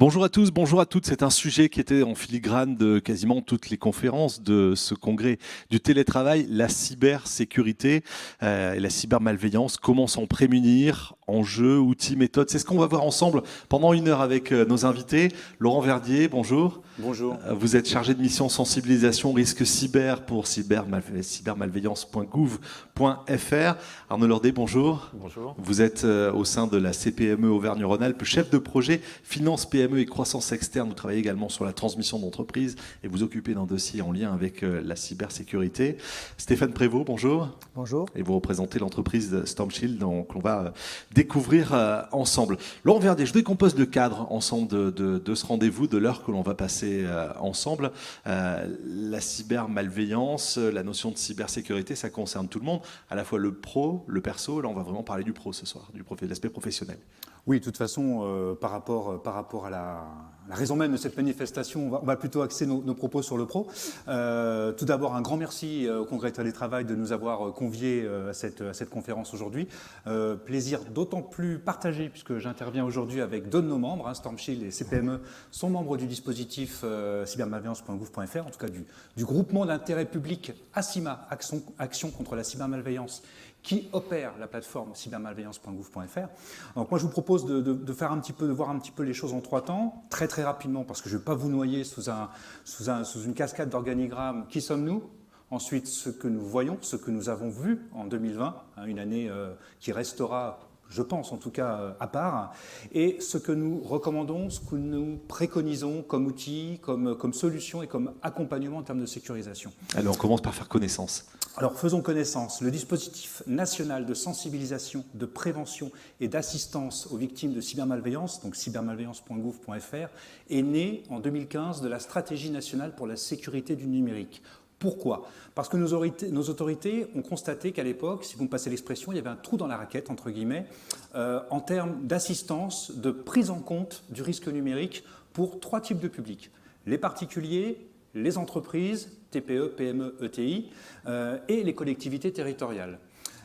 Bonjour à tous, bonjour à toutes. C'est un sujet qui était en filigrane de quasiment toutes les conférences de ce congrès du télétravail, la cybersécurité et la cybermalveillance. Comment s'en prémunir? Enjeux, outils, méthodes. C'est ce qu'on va voir ensemble pendant une heure avec nos invités. Laurent Verdier, bonjour. Bonjour. Vous êtes chargé de mission sensibilisation risque cyber pour cybermalveillance.gouv.fr. Arnaud Lordet, bonjour. Bonjour. Vous êtes au sein de la CPME Auvergne-Rhône-Alpes, chef de projet finance PME et croissance externe. Vous travaillez également sur la transmission d'entreprise et vous occupez d'un dossier en lien avec la cybersécurité. Stéphane Prévost, bonjour. Bonjour. Et vous représentez l'entreprise Stormshield, donc on va découvrir ensemble. Laurent Verdier, je voudrais qu'on pose le cadre ensemble de ce rendez-vous, de l'heure que l'on va passer ensemble. La cybermalveillance, la notion de cybersécurité, ça concerne tout le monde, à la fois le pro, le perso. Là, on va vraiment parler du pro ce soir, de l'aspect professionnel. Oui, de toute façon, par rapport à la raison même de cette manifestation, on va plutôt axer nos propos sur le pro. Tout d'abord, un grand merci au Congrès Télétravail de nous avoir conviés à cette conférence aujourd'hui. Plaisir d'autant plus partagé puisque j'interviens aujourd'hui avec deux de nos membres, Stormshield et CPME, sont membres du dispositif cybermalveillance.gouv.fr, en tout cas du groupement d'intérêt public ACIMA, Action contre la cybermalveillance, qui opère la plateforme cybermalveillance.gouv.fr. Donc moi je vous propose de voir un petit peu les choses en trois temps, très rapidement, parce que je ne vais pas vous noyer sous une cascade d'organigrammes. Qui sommes-nous? Ensuite, ce que nous voyons, ce que nous avons vu en 2020, une année qui restera, je pense en tout cas, à part, et ce que nous recommandons, ce que nous préconisons comme outil, comme solution et comme accompagnement en termes de sécurisation. Alors on commence par faire connaissance. Alors faisons connaissance. Le dispositif national de sensibilisation, de prévention et d'assistance aux victimes de cybermalveillance, donc cybermalveillance.gouv.fr, est né en 2015 de la stratégie nationale pour la sécurité du numérique. Pourquoi? Parce que nos autorités ont constaté qu'à l'époque, si vous me passez l'expression, il y avait un trou dans la raquette, entre guillemets, en termes d'assistance, de prise en compte du risque numérique pour trois types de publics. Les particuliers, les entreprises, TPE, PME, ETI, et les collectivités territoriales.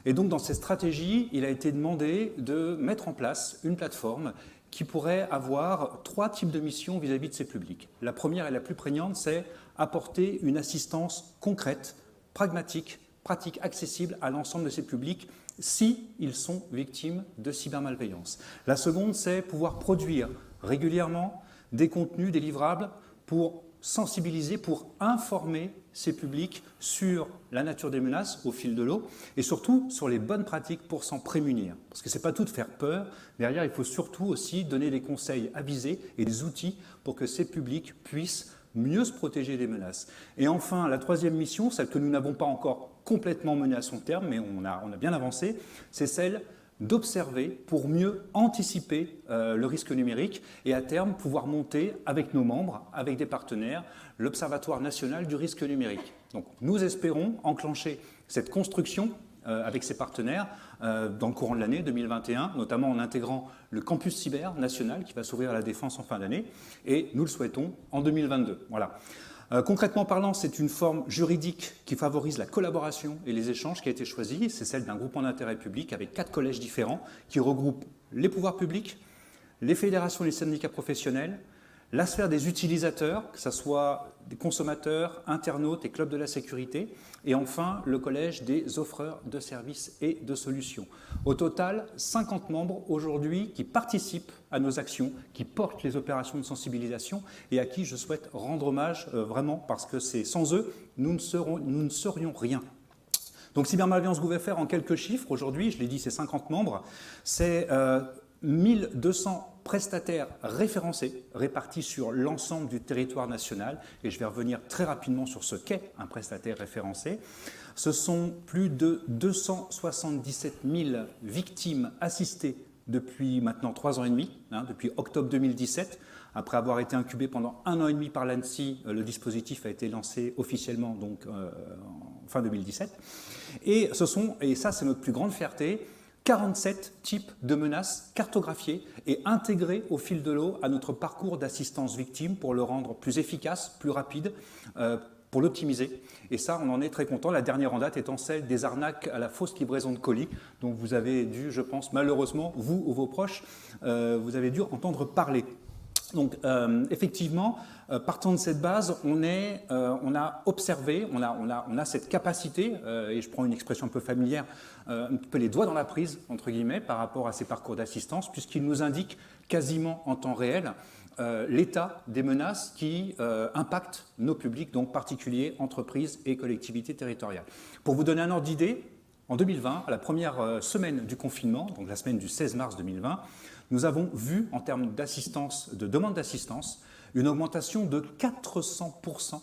Et donc dans cette stratégie, il a été demandé de mettre en place une plateforme qui pourrait avoir trois types de missions vis-à-vis de ces publics. La première et la plus prégnante, c'est apporter une assistance concrète, pragmatique, pratique, accessible à l'ensemble de ces publics si ils sont victimes de cybermalveillance. La seconde, c'est pouvoir produire régulièrement des contenus, des livrables pour sensibiliser, pour informer ces publics sur la nature des menaces au fil de l'eau et surtout sur les bonnes pratiques pour s'en prémunir. Parce que ce n'est pas tout de faire peur, derrière il faut surtout aussi donner des conseils avisés et des outils pour que ces publics puissent mieux se protéger des menaces. Et enfin, la troisième mission, celle que nous n'avons pas encore complètement menée à son terme, mais on a bien avancé, c'est celle d'observer pour mieux anticiper le risque numérique et à terme pouvoir monter avec nos membres, avec des partenaires, l'Observatoire national du risque numérique. Donc nous espérons enclencher cette construction avec ces partenaires dans le courant de l'année 2021, notamment en intégrant le campus cyber national qui va s'ouvrir à la Défense en fin d'année et nous le souhaitons en 2022. Voilà. Concrètement parlant, c'est une forme juridique qui favorise la collaboration et les échanges qui a été choisie. C'est celle d'un groupement d'intérêt public avec 4 collèges différents qui regroupent les pouvoirs publics, les fédérations et les syndicats professionnels, la sphère des utilisateurs, que ce soit des consommateurs, internautes et clubs de la sécurité, et enfin le collège des offreurs de services et de solutions. Au total, 50 membres aujourd'hui qui participent à nos actions, qui portent les opérations de sensibilisation et à qui je souhaite rendre hommage vraiment parce que c'est sans eux, nous ne serions rien. Donc Cybermalveillance Gouv.fr en quelques chiffres, aujourd'hui, je l'ai dit, c'est 50 membres, c'est 1200 prestataires référencés, répartis sur l'ensemble du territoire national, et je vais revenir très rapidement sur ce qu'est un prestataire référencé. Ce sont plus de 277 000 victimes assistées depuis maintenant 3 ans et demi, depuis octobre 2017. Après avoir été incubé pendant 1 an et demi par l'ANSSI, le dispositif a été lancé officiellement donc, en fin 2017. Et ça c'est notre plus grande fierté, 47 types de menaces cartographiées et intégrées au fil de l'eau à notre parcours d'assistance victime pour le rendre plus efficace, plus rapide, pour l'optimiser. Et ça, on en est très content. La dernière en date étant celle des arnaques à la fausse livraison de colis, dont vous avez dû, je pense, malheureusement, vous ou vos proches, vous avez dû entendre parler. Donc, effectivement, partant de cette base, on a observé, on a cette capacité, et je prends une expression un peu familière, un peu les doigts dans la prise, entre guillemets, par rapport à ces parcours d'assistance, puisqu'ils nous indiquent quasiment en temps réel l'état des menaces qui impactent nos publics, donc particuliers, entreprises et collectivités territoriales. Pour vous donner un ordre d'idée, en 2020, à la première semaine du confinement, donc la semaine du 16 mars 2020, nous avons vu, en termes d'assistance, de demande d'assistance, une augmentation de 400%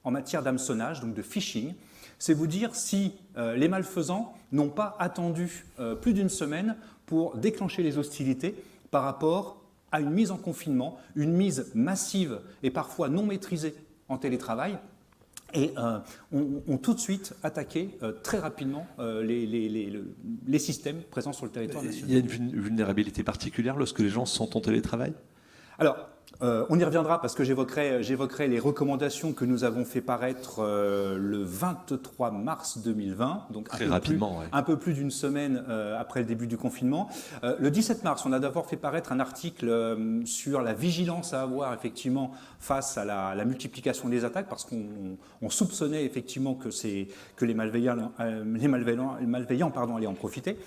en matière d'hameçonnage, donc de phishing. C'est vous dire si les malfaisants n'ont pas attendu plus d'une semaine pour déclencher les hostilités par rapport à une mise en confinement, une mise massive et parfois non maîtrisée en télétravail, et ont tout de suite attaqué très rapidement les systèmes présents sur le territoire national. Il y a une vulnérabilité particulière lorsque les gens sont en télétravail? Alors, on y reviendra parce que j'évoquerai les recommandations que nous avons fait paraître le 23 mars 2020, donc très rapidement, un peu plus d'une semaine après le début du confinement. Le 17 mars, on a d'abord fait paraître un article sur la vigilance à avoir effectivement face à la multiplication des attaques, parce qu'on soupçonnait effectivement que les malveillants allaient en profiter.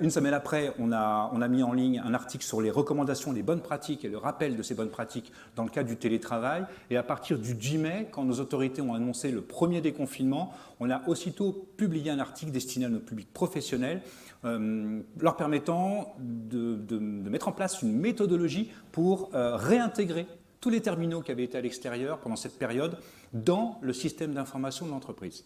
Une semaine après, on a mis en ligne un article sur les recommandations, les bonnes pratiques et le rappel de ces bonnes pratiques dans le cadre du télétravail. Et à partir du 10 mai, quand nos autorités ont annoncé le premier déconfinement, on a aussitôt publié un article destiné à nos publics professionnels, leur permettant de mettre en place une méthodologie pour réintégrer tous les terminaux qui avaient été à l'extérieur pendant cette période dans le système d'information de l'entreprise.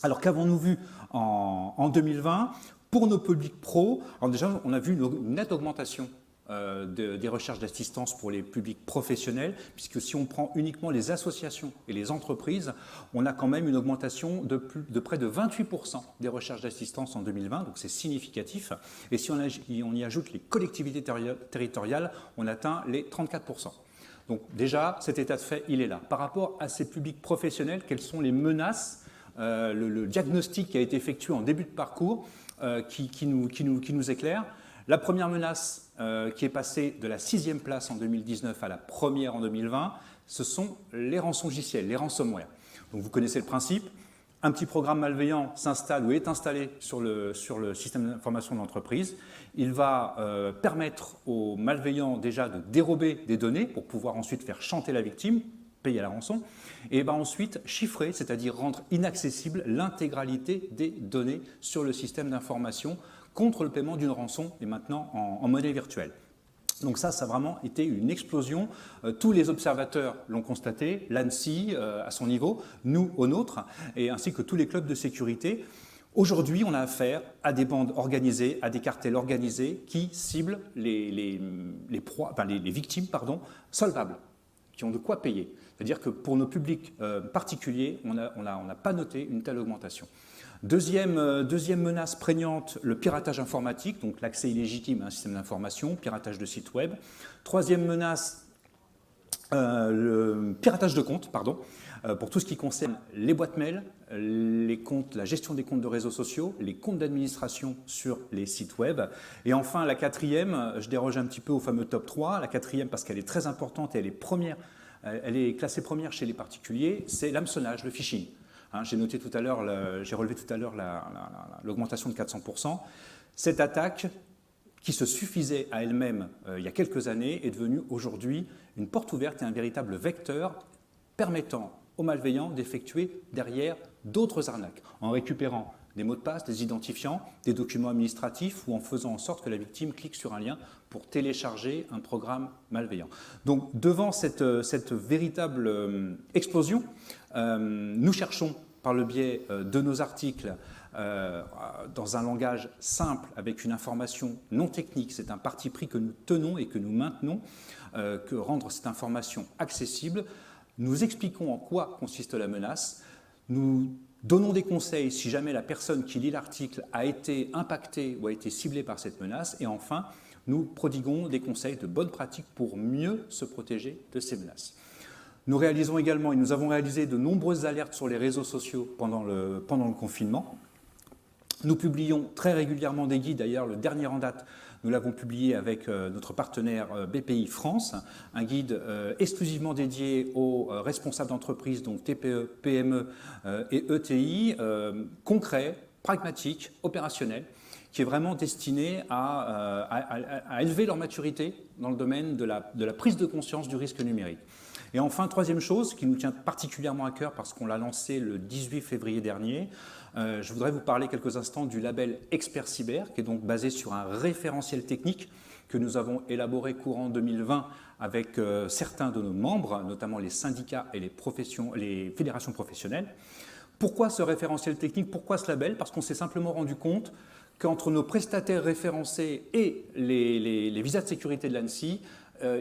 Alors qu'avons-nous vu en 2020 pour nos publics pros? Alors déjà, on a vu une nette augmentation des recherches d'assistance pour les publics professionnels, puisque si on prend uniquement les associations et les entreprises, on a quand même une augmentation de près de 28% des recherches d'assistance en 2020, donc c'est significatif. Et si on y ajoute les collectivités territoriales, on atteint les 34%. Donc déjà, cet état de fait, il est là. Par rapport à ces publics professionnels, quelles sont les menaces, le diagnostic qui a été effectué en début de parcours qui nous éclaire? La première menace qui est passée de la 6e place en 2019 à la première en 2020, ce sont les rançongiciels, les ransomware. Donc vous connaissez le principe, un petit programme malveillant s'installe ou est installé sur le système d'information de l'entreprise. Il va permettre aux malveillants déjà de dérober des données pour pouvoir ensuite faire chanter la victime, payer la rançon, et va ensuite chiffrer, c'est-à-dire rendre inaccessible l'intégralité des données sur le système d'information contre le paiement d'une rançon et maintenant en monnaie virtuelle. Donc ça a vraiment été une explosion. Tous les observateurs l'ont constaté, l'ANSSI à son niveau, nous au nôtre, et ainsi que tous les clubs de sécurité. Aujourd'hui, on a affaire à des bandes organisées, à des cartels organisés qui ciblent les victimes solvables, qui ont de quoi payer. C'est-à-dire que pour nos publics particuliers, on n'a pas noté une telle augmentation. Deuxième menace prégnante, le piratage informatique, donc l'accès illégitime à un système d'information, piratage de sites web. Troisième menace, le piratage de comptes, pour tout ce qui concerne les boîtes mail, les comptes, la gestion des comptes de réseaux sociaux, les comptes d'administration sur les sites web. Et enfin, la quatrième, je déroge un petit peu au fameux top 3, la quatrième parce qu'elle est très importante et elle est classée première chez les particuliers, c'est l'hameçonnage, le phishing. J'ai relevé tout à l'heure l'augmentation de 400%. Cette attaque, qui se suffisait à elle-même il y a quelques années, est devenue aujourd'hui une porte ouverte et un véritable vecteur permettant aux malveillants d'effectuer derrière d'autres arnaques, en récupérant des mots de passe, des identifiants, des documents administratifs ou en faisant en sorte que la victime clique sur un lien pour télécharger un programme malveillant. Donc devant cette véritable explosion, nous cherchons par le biais de nos articles dans un langage simple, avec une information non technique, c'est un parti pris que nous tenons et que nous maintenons, que rendre cette information accessible. Nous expliquons en quoi consiste la menace, nous donnons des conseils si jamais la personne qui lit l'article a été impactée ou a été ciblée par cette menace, et enfin, nous prodiguons des conseils de bonnes pratiques pour mieux se protéger de ces menaces. Nous réalisons également, et nous avons réalisé de nombreuses alertes sur les réseaux sociaux pendant le confinement. Nous publions très régulièrement des guides, d'ailleurs le dernier en date, nous l'avons publié avec notre partenaire BPI France, un guide exclusivement dédié aux responsables d'entreprise, donc TPE, PME et ETI, concret, pragmatique, opérationnel, qui est vraiment destiné à élever leur maturité dans le domaine de la prise de conscience du risque numérique. Et enfin, troisième chose qui nous tient particulièrement à cœur parce qu'on l'a lancé le 18 février dernier, je voudrais vous parler quelques instants du label Expert Cyber, qui est donc basé sur un référentiel technique que nous avons élaboré courant 2020 avec certains de nos membres, notamment les syndicats et les fédérations professionnelles. Pourquoi ce référentiel technique? Pourquoi ce label? Parce qu'on s'est simplement rendu compte qu'entre nos prestataires référencés et les visas de sécurité de l'ANSSI,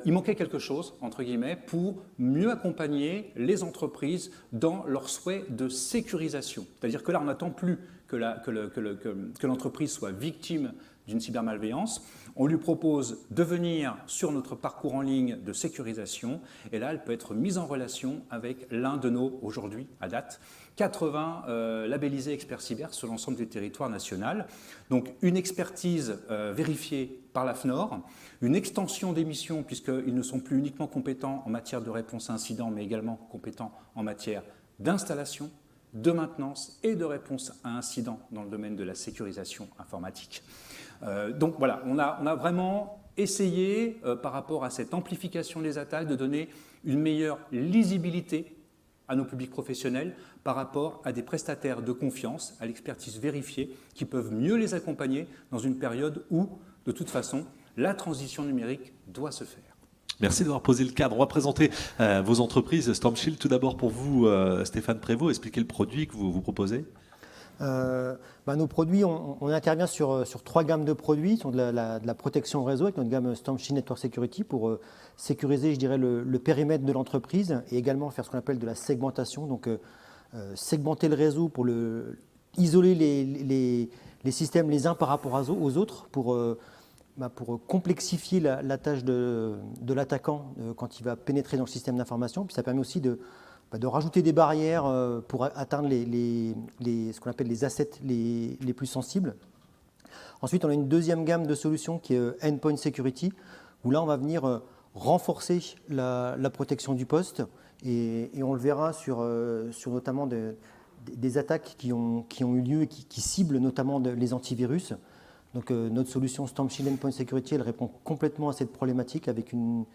il manquait quelque chose, entre guillemets, pour mieux accompagner les entreprises dans leurs souhaits de sécurisation. C'est-à-dire que là, on n'attend plus que l'entreprise soit victime d'une cybermalveillance. On lui propose de venir sur notre parcours en ligne de sécurisation et là, elle peut être mise en relation avec l'un de nos, aujourd'hui, à date, 80 labellisés experts cyber sur l'ensemble du territoire national. Donc une expertise vérifiée par la FNOR, une extension des missions puisqu'ils ne sont plus uniquement compétents en matière de réponse à incidents mais également compétents en matière d'installation, de maintenance et de réponse à incidents dans le domaine de la sécurisation informatique. Donc voilà, on a vraiment essayé par rapport à cette amplification des attaques de donner une meilleure lisibilité à nos publics professionnels par rapport à des prestataires de confiance, à l'expertise vérifiée, qui peuvent mieux les accompagner dans une période où, de toute façon, la transition numérique doit se faire. Merci d'avoir posé le cadre. On va présenter vos entreprises. StormShield, tout d'abord pour vous, Stéphane Prévost, expliquez le produit que vous proposez. Nos produits, on intervient sur 3 gammes de produits, sur de la protection réseau avec notre gamme StormShield Network Security pour sécuriser, je dirais, le périmètre de l'entreprise et également faire ce qu'on appelle de la segmentation, donc segmenter le réseau pour isoler les systèmes les uns par rapport aux autres pour complexifier la tâche de l'attaquant quand il va pénétrer dans le système d'information. Puis ça permet aussi de rajouter des barrières pour atteindre ce qu'on appelle les assets les plus sensibles. Ensuite, on a une deuxième gamme de solutions qui est Endpoint Security, où là, on va venir renforcer la protection du poste et on le verra sur notamment des attaques qui ont eu lieu et qui ciblent notamment les antivirus. Donc notre solution StormShield Endpoint Security, elle répond complètement à cette problématique avec une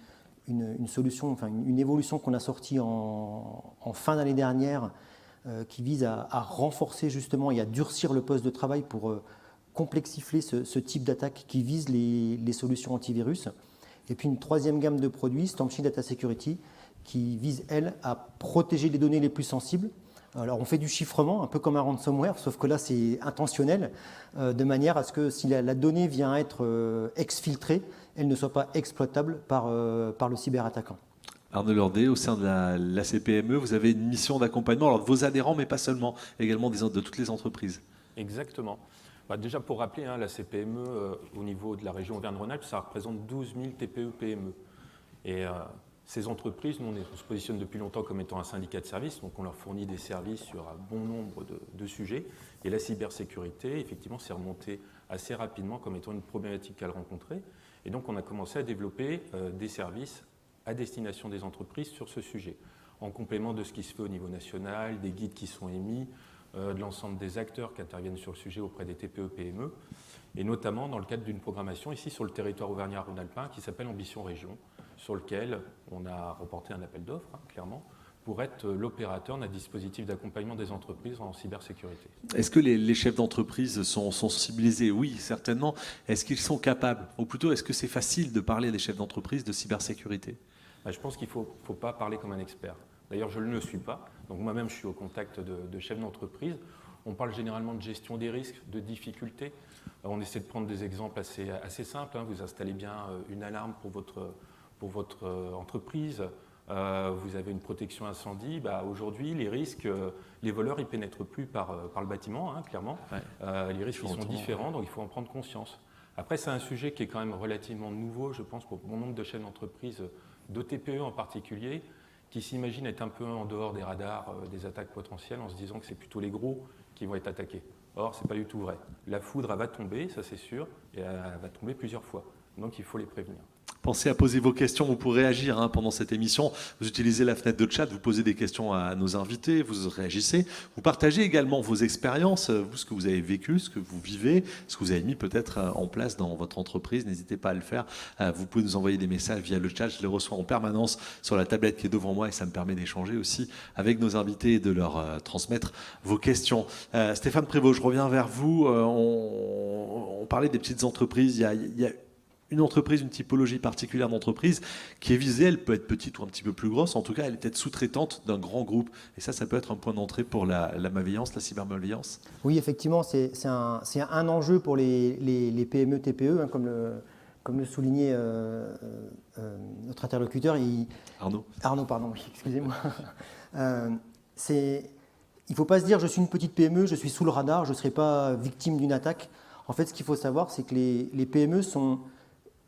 solution, enfin une évolution qu'on a sortie en fin d'année dernière qui vise à renforcer justement et à durcir le poste de travail pour complexifier ce type d'attaque qui vise les solutions antivirus. Et puis une troisième gamme de produits, StormShield Data Security, qui vise, elle, à protéger les données les plus sensibles. Alors on fait du chiffrement, un peu comme un ransomware, sauf que là c'est intentionnel, de manière à ce que si la donnée vient être exfiltrée, elle ne soit pas exploitable par le cyberattaquant. Arnaud Lordet, au sein de la CPME, vous avez une mission d'accompagnement alors de vos adhérents, mais pas seulement, également de toutes les entreprises. Exactement. Déjà pour rappeler, la CPME au niveau de la région Auvergne-Rhône-Alpes, ça représente 12 000 TPE-PME. Et ces entreprises, nous, on se positionne depuis longtemps comme étant un syndicat de services, donc on leur fournit des services sur un bon nombre de sujets. Et la cybersécurité, effectivement, s'est remontée assez rapidement comme étant une problématique qu'elle rencontrait. Et donc on a commencé à développer des services à destination des entreprises sur ce sujet, en complément de ce qui se fait au niveau national, des guides qui sont émis, de l'ensemble des acteurs qui interviennent sur le sujet auprès des TPE-PME, et notamment dans le cadre d'une programmation ici sur le territoire auvergnat-rhône-alpin qui s'appelle Ambition Région, sur lequel on a remporté un appel d'offres, clairement, pour être l'opérateur d'un dispositif d'accompagnement des entreprises en cybersécurité. Est-ce que les chefs d'entreprise sont sensibilisés? Oui, certainement. Est-ce qu'ils sont capables? Ou plutôt, est-ce que c'est facile de parler à des chefs d'entreprise de cybersécurité? Je pense qu'il ne faut pas parler comme un expert. D'ailleurs, je ne le suis pas. Donc moi-même, je suis au contact de chefs d'entreprise. On parle généralement de gestion des risques, de difficultés. On essaie de prendre des exemples assez simples. Vous installez bien une alarme pour votre entreprise. Vous avez une protection incendie. Aujourd'hui, les risques, les voleurs, ils ne pénètrent plus par le bâtiment, clairement. Ouais. Les risques ils sont différents, donc il faut en prendre conscience. Après, c'est un sujet qui est quand même relativement nouveau, je pense, pour bon nombre de chefs d'entreprise, de TPE en particulier, qui s'imaginent être un peu en dehors des radars des attaques potentielles en se disant que c'est plutôt les gros qui vont être attaqués. Or, ce n'est pas du tout vrai. La foudre, elle va tomber, ça c'est sûr, et elle va tomber plusieurs fois. Donc, il faut les prévenir. Pensez à poser vos questions, vous pourrez réagir pendant cette émission. Vous utilisez la fenêtre de chat, vous posez des questions à nos invités, vous réagissez. Vous partagez également vos expériences, vous, ce que vous avez vécu, ce que vous vivez, ce que vous avez mis peut-être en place dans votre entreprise. N'hésitez pas à le faire. Vous pouvez nous envoyer des messages via le chat. Je les reçois en permanence sur la tablette qui est devant moi et ça me permet d'échanger aussi avec nos invités et de leur transmettre vos questions. Stéphane Prévost, je reviens vers vous. On parlait des petites entreprises. Il y a une entreprise, une typologie particulière d'entreprise qui est visée, elle peut être petite ou un petit peu plus grosse, en tout cas elle est peut-être sous-traitante d'un grand groupe. Et ça peut être un point d'entrée pour la malveillance, la cybermalveillance. Oui, effectivement, c'est un enjeu pour les PME, TPE, comme le soulignait notre interlocuteur. Arnaud, pardon, oui, excusez-moi. Il ne faut pas se dire je suis une petite PME, je suis sous le radar, je ne serai pas victime d'une attaque. En fait, ce qu'il faut savoir, c'est que les PME sont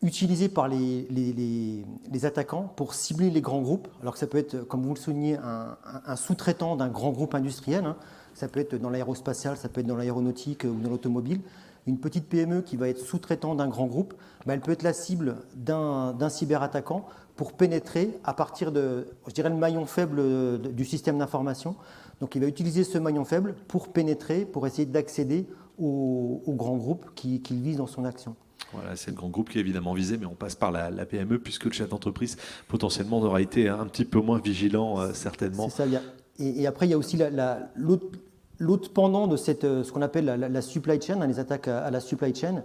utilisés par les attaquants pour cibler les grands groupes, alors que ça peut être, comme vous le soulignez, un sous-traitant d'un grand groupe industriel. Ça peut être dans l'aérospatial, ça peut être dans l'aéronautique ou dans l'automobile. Une petite PME qui va être sous-traitant d'un grand groupe, elle peut être la cible d'un cyberattaquant pour pénétrer à partir de, je dirais, le maillon faible du système d'information. Donc il va utiliser ce maillon faible pour pénétrer, pour essayer d'accéder au grand groupe qu'il vise dans son action. Voilà, c'est le grand groupe qui est évidemment visé, mais on passe par la PME puisque le chef d'entreprise potentiellement aura été un petit peu moins vigilant, certainement. C'est ça. Et après, il y a aussi l'autre pendant de ce qu'on appelle la supply chain, les attaques à la supply chain,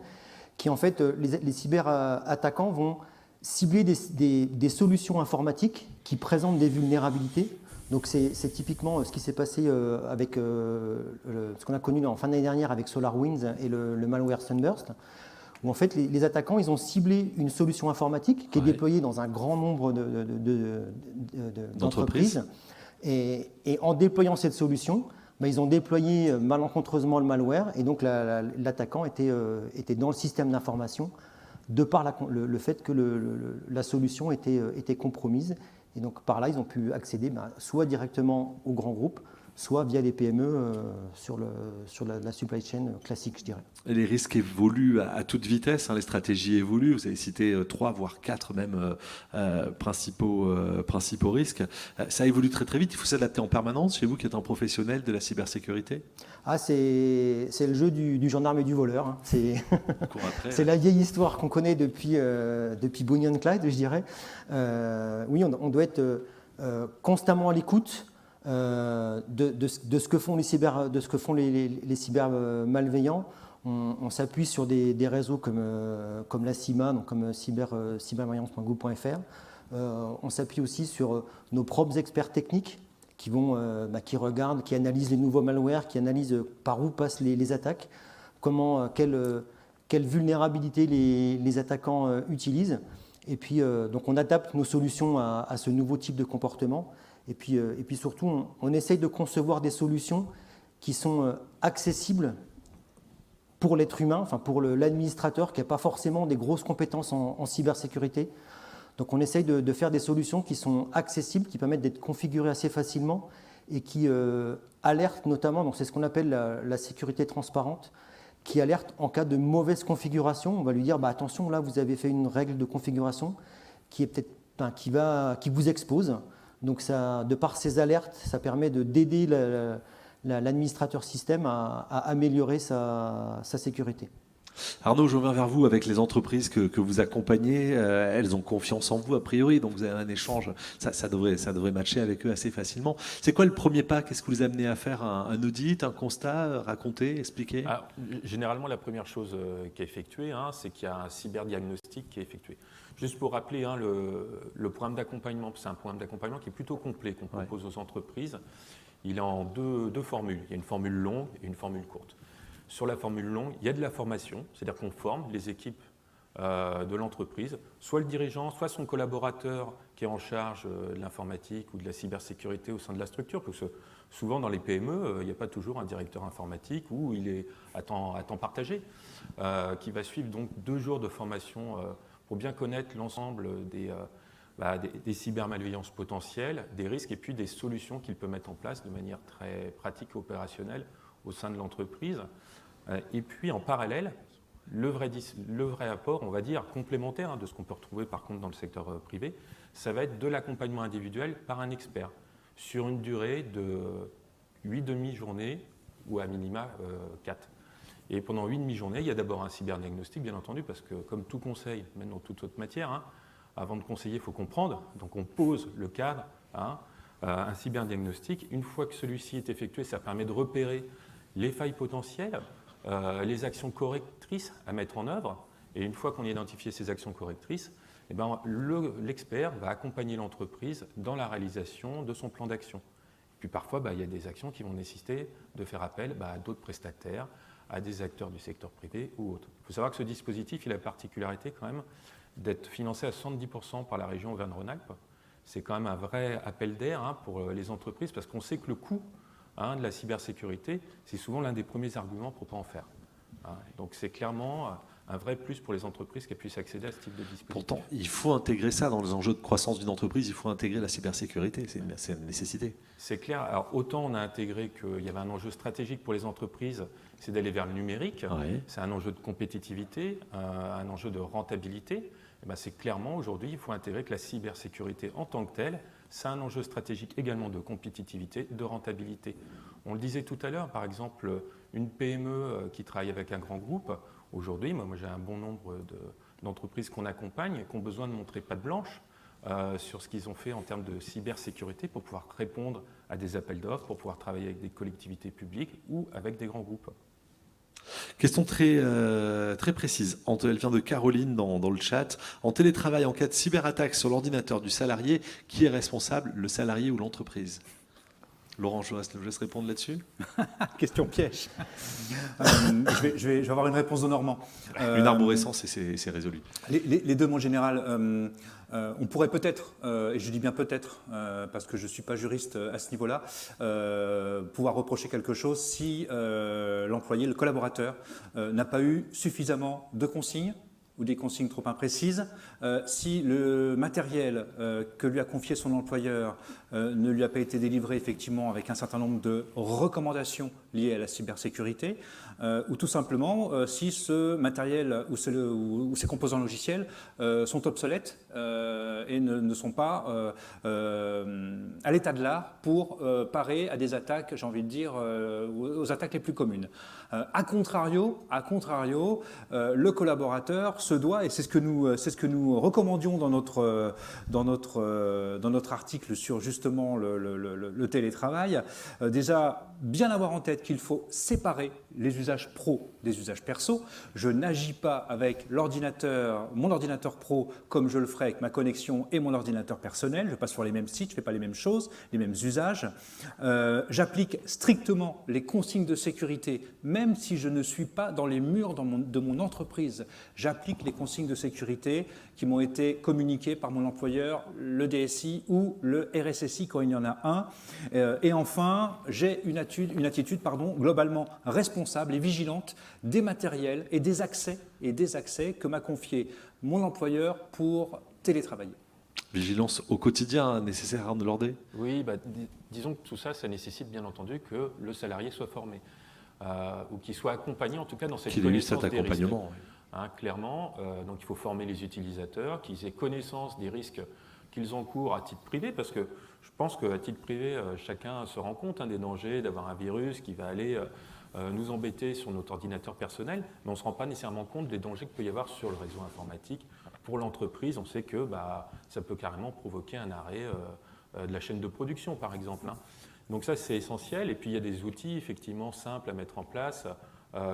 qui en fait, les cyberattaquants vont cibler des solutions informatiques qui présentent des vulnérabilités. Donc c'est typiquement ce qui s'est passé avec ce qu'on a connu en fin d'année dernière avec SolarWinds et le malware Sunburst, où en fait les attaquants ils ont ciblé une solution informatique qui est déployée dans un grand nombre d'entreprises. Et en déployant cette solution, ils ont déployé malencontreusement le malware et donc l'attaquant était dans le système d'information de par le fait que la solution était compromise. Et donc par là, ils ont pu accéder soit directement au grand groupe, soit via les PME sur la supply chain classique, je dirais. Et les risques évoluent à toute vitesse, les stratégies évoluent. Vous avez cité 3, voire 4 même principaux risques. Ça évolue très très vite. Il faut s'adapter en permanence. Chez vous qui êtes un professionnel de la cybersécurité. C'est le jeu du gendarme et du voleur. C'est la vieille histoire qu'on connaît depuis Bonnie and Clyde, je dirais. Oui, on doit être constamment à l'écoute de ce que font les cyber malveillants. On s'appuie sur des réseaux comme la CIMA, donc comme cybermalveillance.gouv.fr. On s'appuie aussi sur nos propres experts techniques qui regardent, qui analysent les nouveaux malwares, qui analysent par où passent les attaques, quelles vulnérabilités les attaquants utilisent. Et puis, donc on adapte nos solutions à ce nouveau type de comportement. Et puis surtout, on essaye de concevoir des solutions qui sont accessibles pour l'être humain, enfin pour l'administrateur qui n'a pas forcément des grosses compétences en cybersécurité. Donc on essaye de faire des solutions qui sont accessibles, qui permettent d'être configurées assez facilement et qui alertent notamment, donc c'est ce qu'on appelle la sécurité transparente, qui alerte en cas de mauvaise configuration. On va lui dire attention, là vous avez fait une règle de configuration qui est peut-être qui vous expose. Donc ça, de par ces alertes, ça permet d'aider l'administrateur système à améliorer sa sécurité. Arnaud, je reviens vers vous avec les entreprises que vous accompagnez. Elles ont confiance en vous a priori, donc vous avez un échange. Ça devrait matcher avec eux assez facilement. C'est quoi le premier pas? Qu'est-ce que vous amenez à faire? Un audit, un constat? Raconter, expliquer? Généralement, la première chose qui est effectuée, c'est qu'il y a un cyberdiagnostic qui est effectué. Juste pour rappeler, le programme d'accompagnement, c'est un programme d'accompagnement qui est plutôt complet, qu'on propose aux entreprises. Il est en deux formules. Il y a une formule longue et une formule courte. Sur la formule longue, il y a de la formation, c'est-à-dire qu'on forme les équipes de l'entreprise, soit le dirigeant, soit son collaborateur qui est en charge de l'informatique ou de la cybersécurité au sein de la structure, parce que souvent dans les PME, il n'y a pas toujours un directeur informatique ou il est à temps partagé, qui va suivre donc 2 jours de formation pour bien connaître l'ensemble des cybermalveillances potentielles, des risques et puis des solutions qu'il peut mettre en place de manière très pratique et opérationnelle au sein de l'entreprise. Et puis en parallèle, le vrai apport, on va dire, complémentaire de ce qu'on peut retrouver par contre dans le secteur privé, ça va être de l'accompagnement individuel par un expert sur une durée de 8 demi-journées ou à minima 4. Et pendant 8 demi-journées, il y a d'abord un cyberdiagnostic, bien entendu, parce que comme tout conseil, même dans toute autre matière, avant de conseiller, il faut comprendre. Donc on pose le cadre, un cyberdiagnostic. Une fois que celui-ci est effectué, ça permet de repérer les failles potentielles, les actions correctrices à mettre en œuvre. Et une fois qu'on a identifié ces actions correctrices, l'expert va accompagner l'entreprise dans la réalisation de son plan d'action. Puis parfois, il y a des actions qui vont nécessiter de faire appel à d'autres prestataires, à des acteurs du secteur privé ou autres. Il faut savoir que ce dispositif, il a la particularité quand même d'être financé à 70% par la région Auvergne-Rhône-Alpes. C'est quand même un vrai appel d'air pour les entreprises parce qu'on sait que le coût de la cybersécurité, c'est souvent l'un des premiers arguments pour ne pas en faire. Donc c'est clairement un vrai plus pour les entreprises qui puissent accéder à ce type de dispositif. Pourtant, il faut intégrer ça dans les enjeux de croissance d'une entreprise, il faut intégrer la cybersécurité, c'est une nécessité. C'est clair. Alors autant on a intégré qu'il y avait un enjeu stratégique pour les entreprises, c'est d'aller vers le numérique, c'est un enjeu de compétitivité, un enjeu de rentabilité. C'est clairement aujourd'hui, il faut intégrer que la cybersécurité en tant que telle, c'est un enjeu stratégique également de compétitivité, de rentabilité. On le disait tout à l'heure, par exemple, une PME qui travaille avec un grand groupe, aujourd'hui, moi j'ai un bon nombre d'entreprises qu'on accompagne et qui ont besoin de montrer patte blanche sur ce qu'ils ont fait en termes de cybersécurité pour pouvoir répondre à des appels d'offres, pour pouvoir travailler avec des collectivités publiques ou avec des grands groupes. Question très précise. Elle vient de Caroline dans le chat. En télétravail, en cas de cyberattaque sur l'ordinateur du salarié, qui est responsable, le salarié ou l'entreprise ? Laurent, je vous laisse répondre là-dessus. Question piège. Je vais avoir une réponse de Normand. Une arborescence et c'est résolu. Les deux, mon général. On pourrait peut-être, et je dis bien peut-être, parce que je ne suis pas juriste à ce niveau-là, pouvoir reprocher quelque chose si l'employé, le collaborateur, n'a pas eu suffisamment de consignes ou des consignes trop imprécises, si le matériel que lui a confié son employeur ne lui a pas été délivré effectivement avec un certain nombre de recommandations liées à la cybersécurité, ou tout simplement si ce matériel ou ces composants logiciels sont obsolètes et ne sont pas à l'état de l'art pour parer à des attaques, j'ai envie de dire, aux attaques les plus communes. A contrario, le collaborateur se doit, et c'est ce que nous recommandions dans notre article sur justement le télétravail, déjà bien avoir en tête qu'il faut séparer les usages pro des usages perso. Je n'agis pas avec mon ordinateur pro comme je le ferai avec ma connexion et mon ordinateur personnel. Je passe sur les mêmes sites, je ne fais pas les mêmes choses, les mêmes usages. J'applique strictement les consignes de sécurité, même si je ne suis pas dans les murs de mon entreprise. J'applique les consignes de sécurité qui m'ont été communiquées par mon employeur, le DSI ou le RSSI quand il y en a un. Et enfin, j'ai une attitude globalement responsable et vigilante des matériels et des accès que m'a confié mon employeur pour télétravailler. Vigilance au quotidien nécessaire de l'ordre. Oui, disons que tout ça, ça nécessite bien entendu que le salarié soit formé ou qu'il soit accompagné en tout cas dans cette connaissance des risques. Clairement, donc il faut former les utilisateurs, qu'ils aient connaissance des risques qu'ils encourent à titre privé, parce que je pense qu'à titre privé, chacun se rend compte des dangers d'avoir un virus qui va aller nous embêter sur notre ordinateur personnel, mais on ne se rend pas nécessairement compte des dangers qu'il peut y avoir sur le réseau informatique. Pour l'entreprise, on sait que ça peut carrément provoquer un arrêt de la chaîne de production, par exemple. Donc ça, c'est essentiel. Et puis, il y a des outils, effectivement, simples à mettre en place,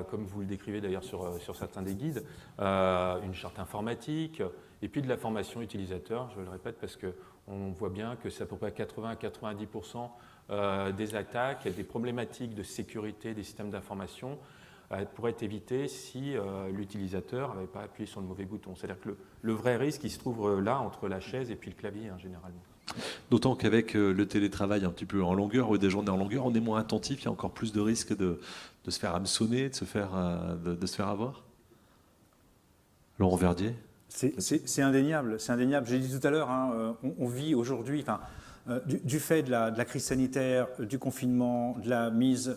comme vous le décrivez d'ailleurs sur certains des guides, une charte informatique, et puis de la formation utilisateur, je le répète, parce qu'on voit bien que c'est à peu près 80-90% des attaques, des problématiques de sécurité des systèmes d'information pourraient être évitées si l'utilisateur n'avait pas appuyé sur le mauvais bouton. C'est-à-dire que le vrai risque, il se trouve là, entre la chaise et puis le clavier, généralement. D'autant qu'avec le télétravail un petit peu en longueur ou des journées en longueur, on est moins attentif, il y a encore plus de risques de se faire hameçonner, de se faire avoir. Laurent Verdier ? C'est indéniable, c'est indéniable. J'ai dit tout à l'heure, on vit aujourd'hui, Du fait de la crise sanitaire, du confinement, de la mise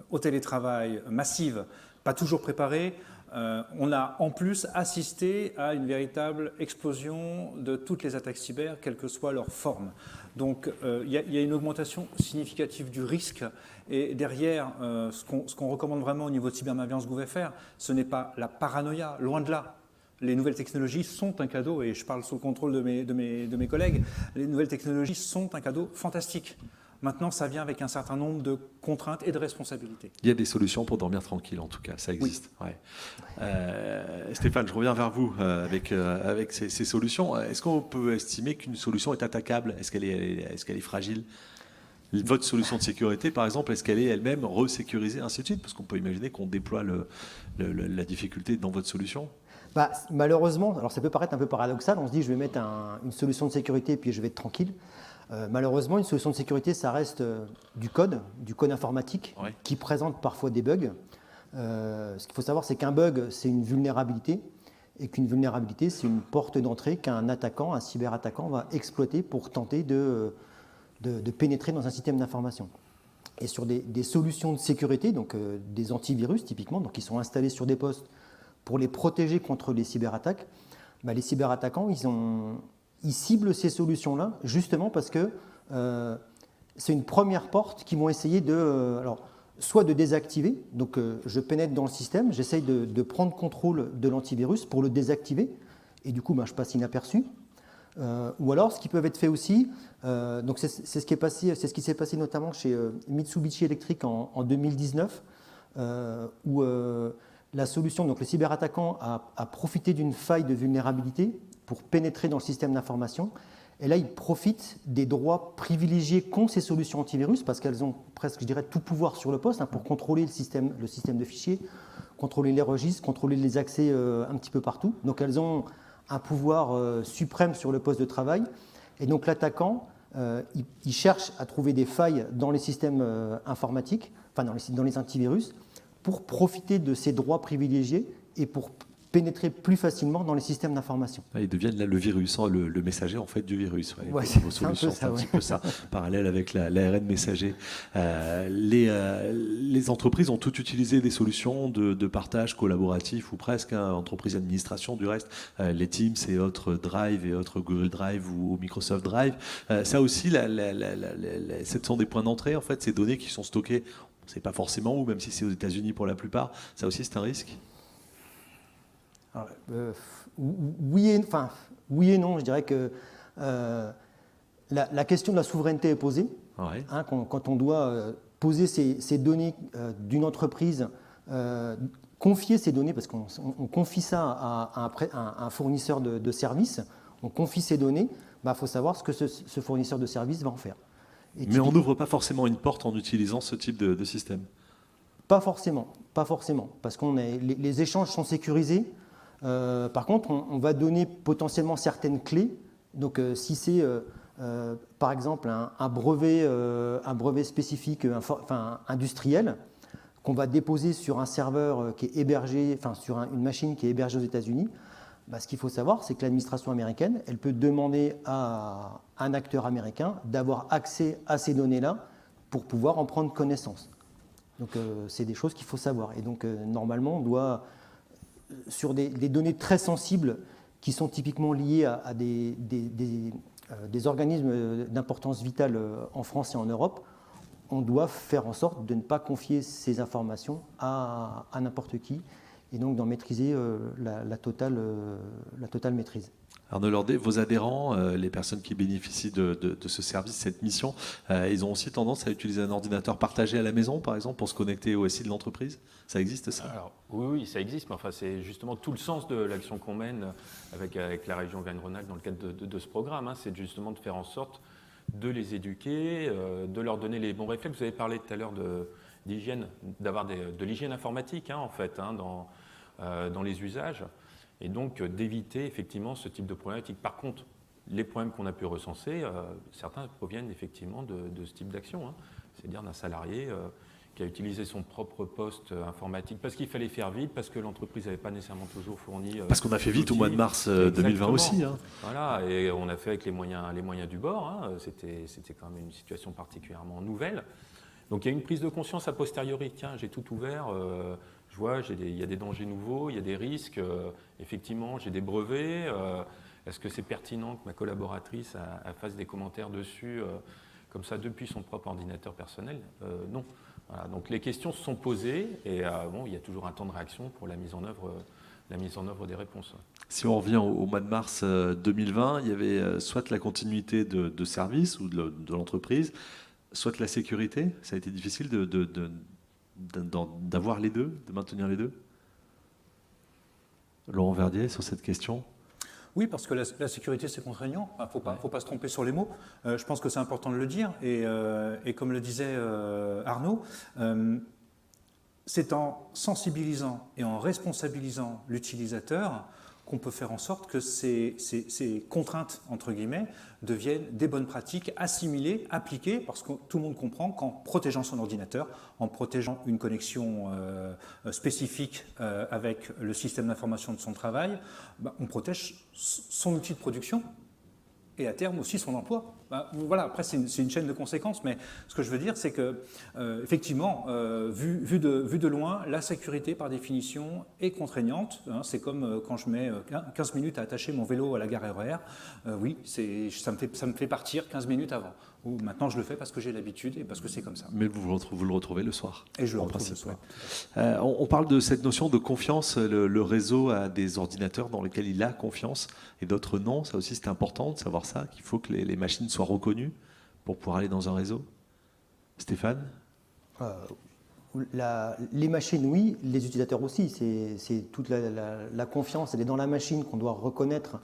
au télétravail massive, pas toujours préparée, on a en plus assisté à une véritable explosion de toutes les attaques cyber, quelle que soit leur forme. Donc il y a une augmentation significative du risque et derrière, ce qu'on recommande vraiment au niveau de cybermalveillance GouverFR, ce n'est pas la paranoïa, loin de là. Les nouvelles technologies sont un cadeau, et je parle sous le contrôle de mes collègues, les nouvelles technologies sont un cadeau fantastique. Maintenant, ça vient avec un certain nombre de contraintes et de responsabilités. Il y a des solutions pour dormir tranquille, en tout cas, ça existe. Oui. Ouais. Stéphane, je reviens vers vous avec ces solutions. Est-ce qu'on peut estimer qu'une solution est attaquable? Est-ce qu'elle est fragile? Votre solution de sécurité, par exemple, est-ce qu'elle est elle-même resécurisée, ainsi de suite? Parce qu'on peut imaginer qu'on déploie la difficulté dans votre solution. Malheureusement, alors ça peut paraître un peu paradoxal, on se dit je vais mettre une solution de sécurité et puis je vais être tranquille. Malheureusement, une solution de sécurité, ça reste du code informatique qui présente parfois des bugs. Ce qu'il faut savoir, c'est qu'un bug, c'est une vulnérabilité, et qu'une vulnérabilité, c'est une porte d'entrée qu'un attaquant, un cyberattaquant, va exploiter pour tenter de pénétrer dans un système d'information. Et sur des solutions de sécurité, donc des antivirus typiquement, donc qui sont installés sur des postes pour les protéger contre les cyberattaques, les cyberattaquants, ils ciblent ces solutions-là justement parce que c'est une première porte qu'ils vont essayer soit de désactiver, donc je pénètre dans le système, j'essaye de prendre contrôle de l'antivirus pour le désactiver, et du coup je passe inaperçu. Ou alors ce qui peut être fait aussi, donc c'est ce qui s'est passé notamment chez Mitsubishi Electric en 2019, où la solution, donc le cyberattaquant a profité d'une faille de vulnérabilité pour pénétrer dans le système d'information. Et là, il profite des droits privilégiés qu'ont ces solutions antivirus parce qu'elles ont presque, je dirais, tout pouvoir sur le poste pour contrôler le système de fichiers, contrôler les registres, contrôler les accès un petit peu partout. Donc elles ont un pouvoir suprême sur le poste de travail. Et donc l'attaquant, il cherche à trouver des failles dans les systèmes informatiques, enfin dans les antivirus, pour profiter de ces droits privilégiés et pour pénétrer plus facilement dans les systèmes d'information. Ils deviennent là le virus, le messager en fait du virus. C'est un petit peu ça, parallèle avec l'ARN messager. Les entreprises ont toutes utilisé des solutions de partage collaboratif ou presque, entreprises d'administration du reste, les Teams et autres Drive et autres Google Drive ou Microsoft Drive. Ça aussi, ce sont des points d'entrée en fait, ces données qui sont stockées. On ne sait pas forcément où, même si c'est aux États-Unis pour la plupart. Ça aussi, c'est un risque. Alors, oui et non, je dirais que la question de la souveraineté est posée. Ouais. Quand on doit poser ces données d'une entreprise, confier ces données, parce qu'on confie ça à un fournisseur de services, on confie ces données, il faut savoir ce que ce fournisseur de services va en faire. Mais on n'ouvre pas forcément une porte en utilisant ce type de système. Pas forcément, parce que les échanges sont sécurisés. Par contre, on va donner potentiellement certaines clés. Donc, si c'est par exemple un brevet spécifique, industriel, qu'on va déposer sur un serveur qui est hébergé, sur une machine qui est hébergée aux États-Unis, ce qu'il faut savoir, c'est que l'administration américaine, elle peut demander à un acteur américain d'avoir accès à ces données-là pour pouvoir en prendre connaissance. Donc, c'est des choses qu'il faut savoir. Et donc, normalement, on doit, sur des données très sensibles qui sont typiquement liées à des organismes d'importance vitale en France et en Europe, on doit faire en sorte de ne pas confier ces informations à n'importe qui et donc d'en maîtriser la totale maîtrise. Arnaud Lordet, vos adhérents, les personnes qui bénéficient de ce service, cette mission, ils ont aussi tendance à utiliser un ordinateur partagé à la maison, par exemple, pour se connecter au SI de l'entreprise? Ça existe, ça? Alors, oui, ça existe, mais enfin, c'est justement tout le sens de l'action qu'on mène avec la région Auvergne-Rhône-Alpes dans le cadre de ce programme, c'est justement de faire en sorte de les éduquer, de leur donner les bons réflexes. Vous avez parlé tout à l'heure d'hygiène, d'avoir de l'hygiène informatique, dans les usages. Et donc d'éviter effectivement ce type de problématique. Par contre, les problèmes qu'on a pu recenser, certains proviennent effectivement de ce type d'action, c'est-à-dire d'un salarié qui a utilisé son propre poste informatique parce qu'il fallait faire vite, parce que l'entreprise n'avait pas nécessairement toujours fourni. Parce qu'on a fait vite au mois de mars 2020 aussi. Hein. Voilà, et on a fait avec les moyens du bord. Hein. C'était quand même une situation particulièrement nouvelle. Donc il y a une prise de conscience a posteriori. Tiens, j'ai tout ouvert, je vois, il y a des dangers nouveaux, il y a des risques. Effectivement, j'ai des brevets. Est-ce que c'est pertinent que ma collaboratrice elle fasse des commentaires dessus comme ça depuis son propre ordinateur personnel? Non. Voilà, donc les questions se sont posées et bon, il y a toujours un temps de réaction pour la mise en œuvre des réponses. Si on revient au mois de mars 2020, il y avait soit la continuité de service ou de l'entreprise, soit la sécurité. Ça a été difficile d'avoir les deux, de maintenir les deux. Laurent Verdier, sur cette question. Oui, parce que la sécurité, c'est contraignant. Il ne faut pas se tromper sur les mots. Je pense que c'est important de le dire. Et comme le disait Arnaud, c'est en sensibilisant et en responsabilisant l'utilisateur qu'on peut faire en sorte que ces contraintes, entre guillemets, deviennent des bonnes pratiques assimilées, appliquées, parce que tout le monde comprend qu'en protégeant son ordinateur, en protégeant une connexion spécifique avec le système d'information de son travail, on protège son outil de production et à terme aussi son emploi. Voilà, après c'est une chaîne de conséquences, mais ce que je veux dire, c'est que effectivement, vu de loin, la sécurité par définition est contraignante. Hein, c'est comme quand je mets 15 minutes à attacher mon vélo à la gare RER. Oui, ça me fait partir 15 minutes avant. Ou maintenant je le fais parce que j'ai l'habitude et parce que c'est comme ça. Mais vous le retrouvez le soir. Et je le retrouve le soir. On parle de cette notion de confiance. Le réseau a des ordinateurs dans lesquels il a confiance et d'autres non. Ça aussi c'est important de savoir ça, qu'il faut que les machines soient reconnues pour pouvoir aller dans un réseau. Stéphane ? Les machines, oui, les utilisateurs aussi. C'est toute la confiance, elle est dans la machine qu'on doit reconnaître.